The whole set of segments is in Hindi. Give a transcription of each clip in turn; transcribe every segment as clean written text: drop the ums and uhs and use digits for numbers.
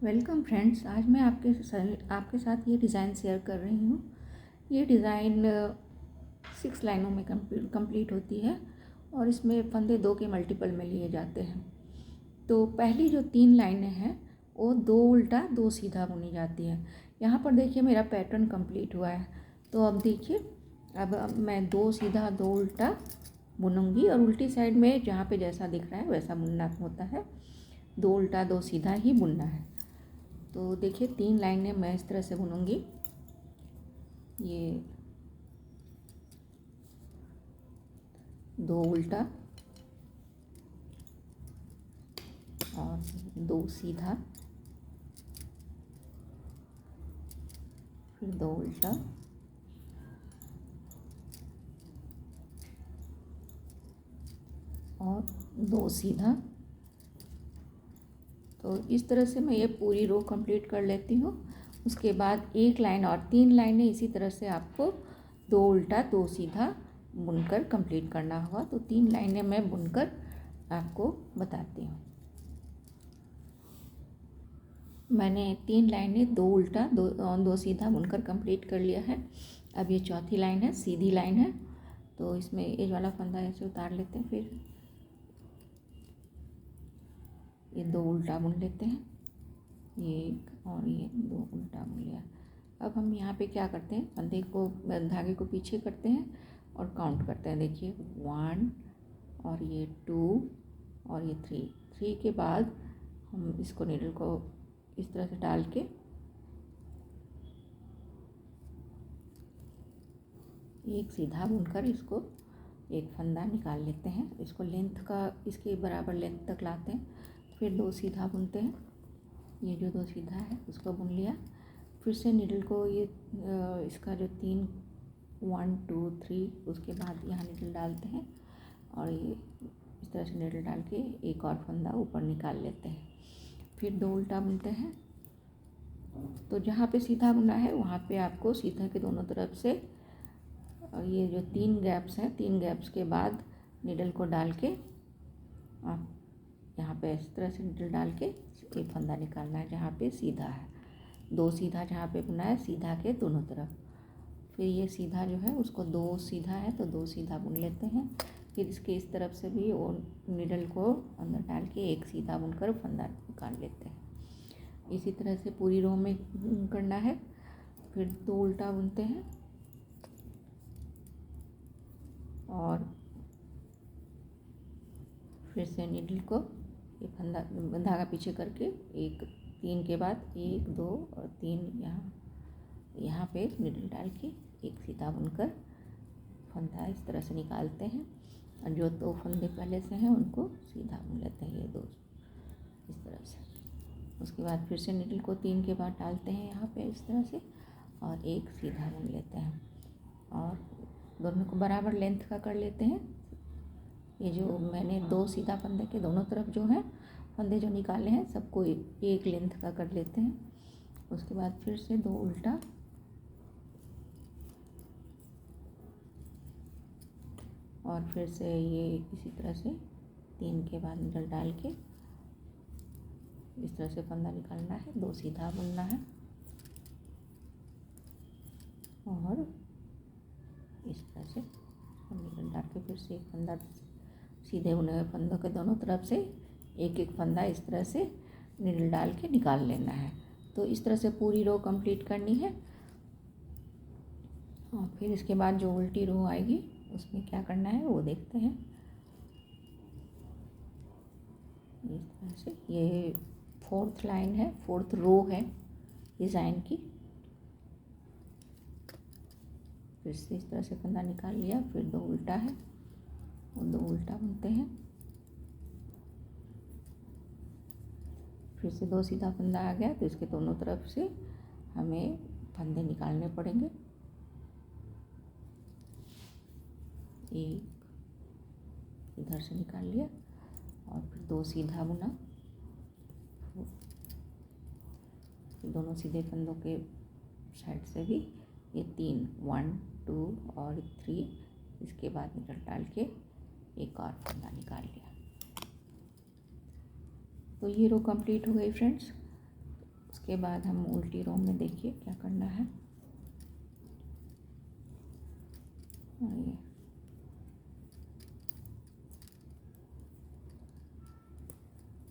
Welcome friends. आज मैं आपके साथ ये डिज़ाइन शेयर कर रही हूँ। ये डिज़ाइन 6 लाइनों में कंप्लीट होती है और इसमें फंदे 2 के मल्टीपल में लिए जाते हैं। तो पहली जो 3 लाइनें हैं वो 2 उल्टा 2 सीधा बुनी जाती है। यहाँ पर देखिए मेरा पैटर्न कंप्लीट हुआ है। तो अब देखिए, अब मैं 2 सीधा 2 उल्टा बुनूंगी और उल्टी साइड में जहाँ पे जैसा दिख रहा है वैसा बुनना होता है। 2 उल्टा 2 सीधा ही बुनना है। तो देखिए 3 लाइनें मैं इस तरह से बुनूंगी। ये 2 उल्टा और 2 सीधा, फिर 2 उल्टा और 2 सीधा। तो इस तरह से मैं ये पूरी रो कंप्लीट कर लेती हूँ। उसके बाद एक लाइन और 3 लाइनें इसी तरह से आपको 2 उल्टा 2 सीधा बुनकर कंप्लीट करना होगा। तो 3 लाइनें मैं बुनकर आपको बताती हूँ। मैंने 3 लाइनें 2 उल्टा 2 सीधा बुनकर कंप्लीट कर लिया है। अब ये चौथी लाइन है, सीधी लाइन है। तो इसमें एज वाला फंदा ऐसे उतार लेते हैं, फिर ये 2 उल्टा बुन लेते हैं, एक और ये 2 उल्टा बुन लिया। अब हम यहाँ पे क्या करते हैं, फंदे को धागे को पीछे करते हैं और काउंट करते हैं। देखिए 1 और ये 2 और ये 3 के बाद हम इसको नीडल को इस तरह से डाल के एक सीधा बुनकर इसको एक फंदा निकाल लेते हैं। इसको लेंथ का इसके बराबर लेंथ तक लाते हैं, फिर 2 सीधा बुनते हैं। ये जो 2 सीधा है उसको बुन लिया। फिर से नीडल को ये इसका जो 3 1 2 3 उसके बाद यहाँ नीडल डालते हैं और ये इस तरह से नीडल डाल के एक और फंदा ऊपर निकाल लेते हैं। फिर 2 उल्टा बुनते हैं। तो जहाँ पे सीधा बुना है वहाँ पे आपको सीधा के दोनों तरफ से ये जो 3 गैप्स हैं, 3 गैप्स के बाद नीडल को डाल के आप यहाँ पे इस तरह से नीडल डाल के एक फंदा निकालना है जहाँ पे सीधा है। 2 सीधा जहाँ पे बुना है सीधा के दोनों तरफ। फिर ये सीधा जो है उसको 2 सीधा है तो 2 सीधा बुन लेते हैं। फिर इसके इस तरफ से भी वो नीडल को अंदर डाल के एक सीधा बुनकर फंदा निकाल लेते हैं। इसी तरह से पूरी रो में करना है। फिर 2 उल्टा बुनते हैं और फिर से नीडल को ये फंदा धागा पीछे करके एक 3 के बाद 1 2 और 3 यहाँ पे नीडल डाल के एक सीधा बुनकर फंदा इस तरह से निकालते हैं। और जो 2 फंदे पहले से हैं उनको सीधा बुन लेते हैं, ये 2 इस तरह से। उसके बाद फिर से नीडल को 3 के बाद डालते हैं यहाँ पे इस तरह से और एक सीधा बुन लेते हैं और दोनों को बराबर लेंथ का कर लेते हैं। ये जो मैंने 2 सीधा फंदे के दोनों तरफ जो है फंदे जो निकाले हैं सबको एक लेंथ का कर लेते हैं। उसके बाद फिर से 2 उल्टा और फिर से ये इसी तरह से 3 के बाद नीडल डाल के इस तरह से फंदा निकालना है, 2 सीधा बुनना है और इस तरह से नीडल डाल के फिर से एक फंदा सीधे बुने हुए फंदों के दोनों तरफ से एक एक फंदा इस तरह से नीडल डाल के निकाल लेना है। तो इस तरह से पूरी रो कंप्लीट करनी है। और फिर इसके बाद जो उल्टी रो आएगी उसमें क्या करना है वो देखते हैं। इस तरह से ये 4th लाइन है, 4th रो है डिज़ाइन की। फिर से इस तरह से फंदा निकाल लिया, फिर 2 उल्टा है और 2 उल्टा बुनते हैं। फिर से 2 सीधा फंदा आ गया तो इसके दोनों तरफ से हमें फंदे निकालने पड़ेंगे। एक इधर से निकाल लिया और फिर 2 सीधा बुना, दोनों सीधे फंदों के साइड से भी ये 3 1 2 और 3 इसके बाद नीडल डाल के एक और फंदा निकाल लिया। तो ये रो कंप्लीट हो गई फ्रेंड्स। उसके बाद हम उल्टी रो में देखिए क्या करना है। और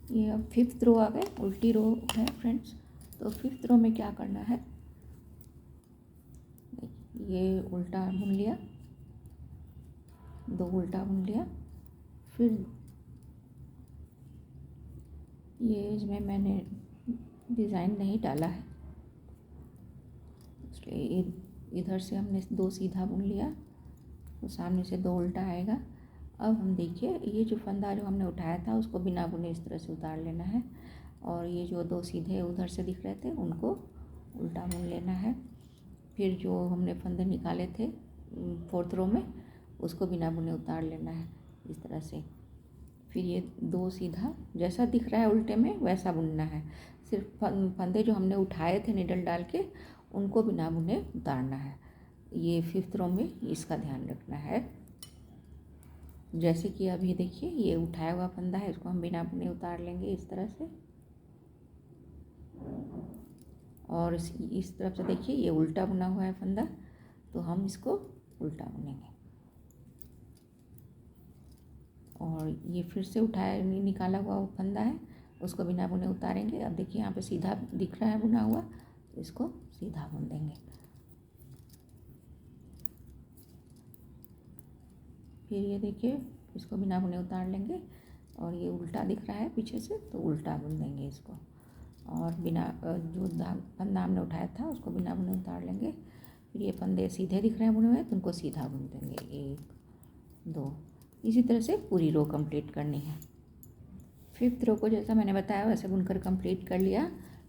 ये अब 5th रो आ गए, उल्टी रो है फ्रेंड्स। तो 5th रो में क्या करना है, ये उल्टा बुन लिया, 2 उल्टा बुन लिया, फिर ये इसमें मैंने डिज़ाइन नहीं डाला है, इसलिए इधर से हमने 2 सीधा बुन लिया, तो सामने से 2 उल्टा आएगा। अब हम देखिए ये जो फंदा जो हमने उठाया था उसको बिना बुने इस तरह से उतार लेना है, और ये जो 2 सीधे उधर से दिख रहे थे उनको उल्टा बुन लेना है। फिर जो हमने फंदे निकाले थे 4th रो में उसको बिना बुने उतार लेना है इस तरह से। फिर ये 2 सीधा जैसा दिख रहा है उल्टे में वैसा बुनना है, सिर्फ फंदे जो हमने उठाए थे निडल डाल के उनको बिना बुने उतारना है। ये 5th रो में इसका ध्यान रखना है। जैसे कि अभी देखिए ये उठाया हुआ फंदा है, इसको हम बिना बुने उतार लेंगे इस तरह से, और इस तरफ से देखिए ये उल्टा बुना हुआ है फंदा, तो हम इसको उल्टा बुनेंगे। और ये फिर से उठाया निकाला हुआ वो फंदा है, उसको बिना बुने उतारेंगे। अब देखिए यहाँ पे सीधा दिख रहा है बुना हुआ, तो इसको सीधा बुन देंगे। फिर ये देखिए इसको बिना बुने उतार लेंगे, और ये उल्टा दिख रहा है पीछे से तो उल्टा बुन देंगे इसको, और बिना जो फंदा हमने उठाया था उसको बिना बुने उतार लेंगे। फिर ये फंदे सीधे दिख रहे हैं बुने हुए तो उनको सीधा बुन देंगे, 1 2। इसी तरह से पूरी रो कंप्लीट करनी है। 5th रो को जैसा मैंने बताया वैसे बुनकर कंप्लीट कर लिया।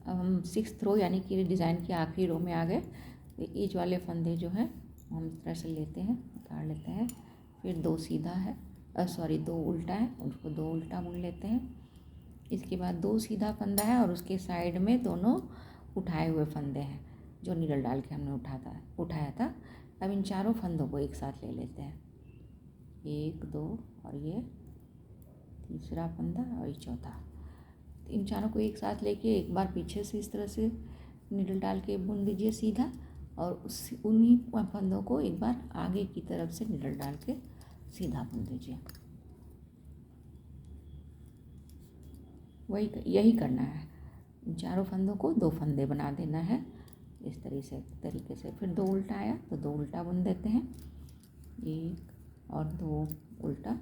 अब हम 6th रो यानी कि डिज़ाइन की आखिरी रो में आ गए। तो ईच वाले फंदे जो हैं हम इस तरह से लेते हैं, उतार लेते हैं। फिर 2 सीधा है, 2 उल्टा है, उसको 2 उल्टा बुन लेते हैं। इसके बाद 2 सीधा फंदा है और उसके साइड में दोनों उठाए हुए फंदे हैं जो नीडल डाल के हमने उठाया था। अब इन चारों फंदों को एक साथ ले लेते हैं, 1 2 और ये तीसरा फंदा और ये चौथा। इन चारों को एक साथ लेके एक बार पीछे से इस तरह से नीडल डाल के बुन दीजिए सीधा, और उन्हीं फंदों को एक बार आगे की तरफ से नीडल डाल के सीधा बुन दीजिए। यही करना है, इन चारों फंदों को 2 फंदे बना देना है इस तरीके से। फिर 2 उल्टा आया तो 2 उल्टा बुन देते हैं, 1 और 2 उल्टा,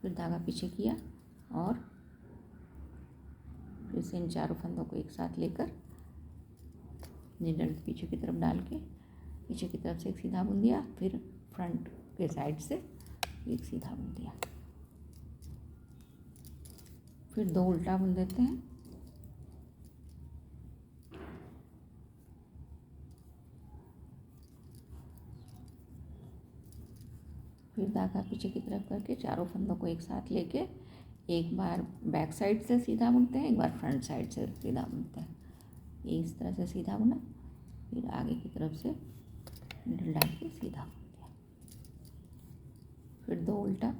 फिर धागा पीछे किया और फिर से इन चारों फंदों को एक साथ लेकर नीडल पीछे की तरफ डाल के पीछे की तरफ से एक सीधा बुन दिया, फिर फ्रंट के साइड से एक सीधा बुन दिया, फिर 2 उल्टा बुन देते हैं, फिर धागा पीछे की तरफ करके चारों फंदों को एक साथ लेके एक बार बैक साइड से सीधा बुनते हैं, एक बार फ्रंट साइड से सीधा बुनते हैं। ये इस तरह से सीधा बुना, फिर आगे की तरफ से नीडल डाल के सीधा बुन दिया, फिर 2 उल्टा,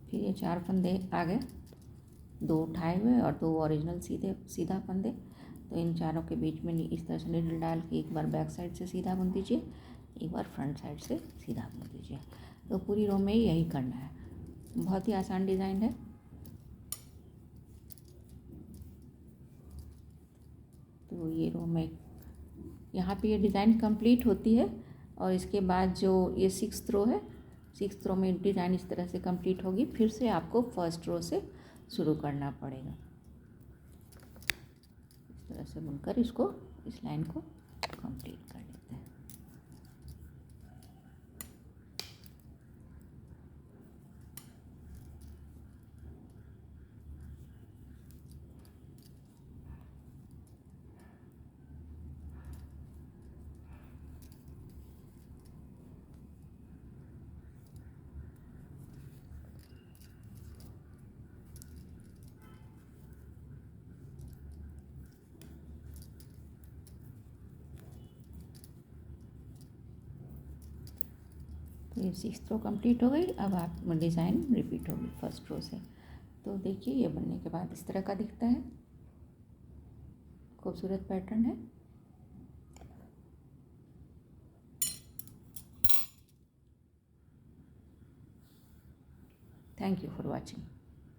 फिर ये 4 फंदे आ गए, 2 उठाए हुए और 2 ओरिजिनल सीधा फंदे। तो इन चारों के बीच में इस तरह से नीडल डाल के एक बार बैक साइड से सीधा बुन दीजिए, एक बार फ्रंट साइड से सीधा बुन दीजिए। तो पूरी रो में यही करना है, बहुत ही आसान डिज़ाइन है। तो ये रो में यहाँ पे ये डिज़ाइन कंप्लीट होती है, और इसके बाद जो ये 6th रो है, 6th रो में डिज़ाइन इस तरह से कंप्लीट होगी। फिर से आपको 1st रो से शुरू करना पड़ेगा, इस तरह से बुनकर इसको इस लाइन को कंप्लीट कर लेते हैं। तो ये 6th रो कंप्लीट हो गई। अब आप डिज़ाइन रिपीट होगी 1st रो से। तो देखिए ये बनने के बाद इस तरह का दिखता है, खूबसूरत पैटर्न है। Thank you for watching.